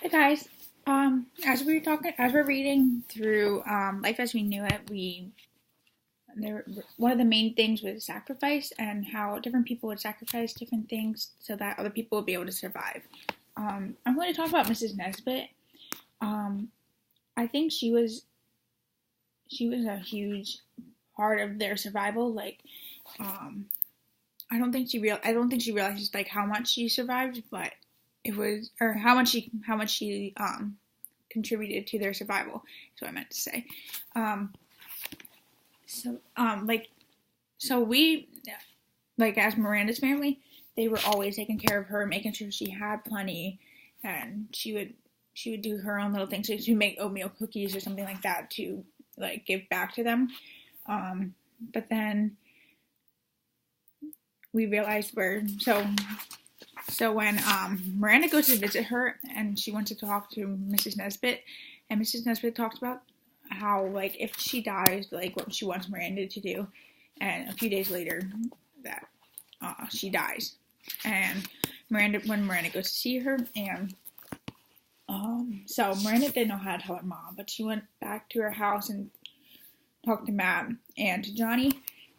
Hey guys, as we're reading through Life as We Knew It, one of the main things was sacrifice and how different people would sacrifice different things so that other people would be able to survive. I'm going to talk about Mrs. Nesbit. Um, I think she was a huge part of their survival. Um, I don't think she realized like how much she survived, but it was or how much she contributed to their survival. Is what I meant to say. Um, so like so we like as Miranda's family, they were always taking care of her, making sure she had plenty, and she would do her own little things. So she'd make oatmeal cookies or something like that to like give back to them. But then we realized when Miranda goes to visit her and she went to talk to Mrs. Nesbit, and Mrs. Nesbit talks about how like if she dies, like what she wants Miranda to do, and a few days later that she dies, and when Miranda goes to see her, and so Miranda didn't know how to tell her mom, but she went back to her house and talked to Matt and to Johnny,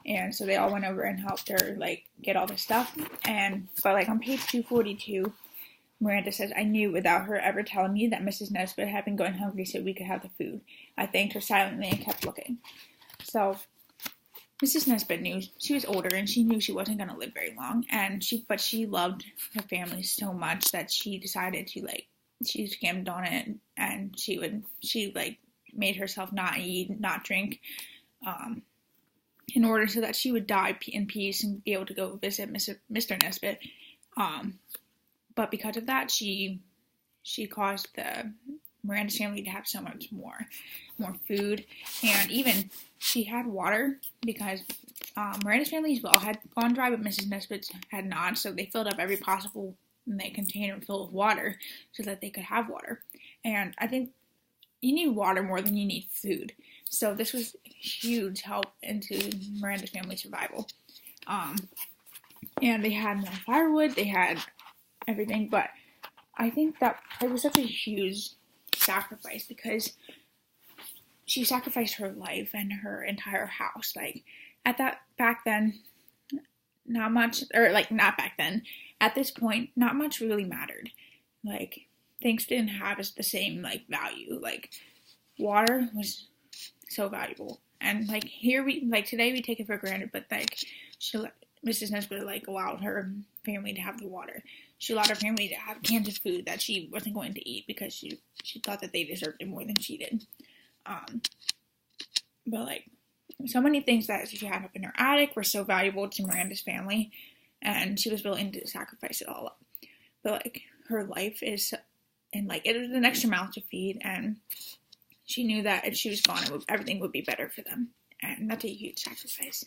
and so they all went over and helped her like get all the stuff. And but like on page 242, Miranda says, "I knew without her ever telling me that Mrs. Nesbit had been going hungry so we could have the food. I thanked her silently and kept looking." So Mrs. Nesbit knew she was older and she knew she wasn't going to live very long, and she loved her family so much that she decided to like she skimmed on it, and she like made herself not eat, not drink, um, in order so that she would die in peace and be able to go visit Mr. Nesbit. But because of that, she caused the Miranda's family to have so much more food, and even she had water because Miranda's family as well had gone dry, but Mrs. Nesbit's had not. So they filled up every possible container full of water so that they could have water. And I think you need water more than you need food. So this was huge help into Miranda's family survival. And they had more firewood, they had everything, but I think that it was such a huge sacrifice because she sacrificed her life and her entire house. Like back then, not much, or like not back then. At this point, not much really mattered. Like things didn't have the same like value. Like water was so valuable, and like today we take it for granted. But like Mrs. Nesbit like allowed her family to have the water. She allowed her family to have cans of food that she wasn't going to eat because she thought that they deserved it more than she did. But like so many things that she had up in her attic were so valuable to Miranda's family, and she was willing to sacrifice it all up. But like her life is, and like it was an extra mouth to feed, and she knew that if she was gone, everything would be better for them, and that's a huge sacrifice.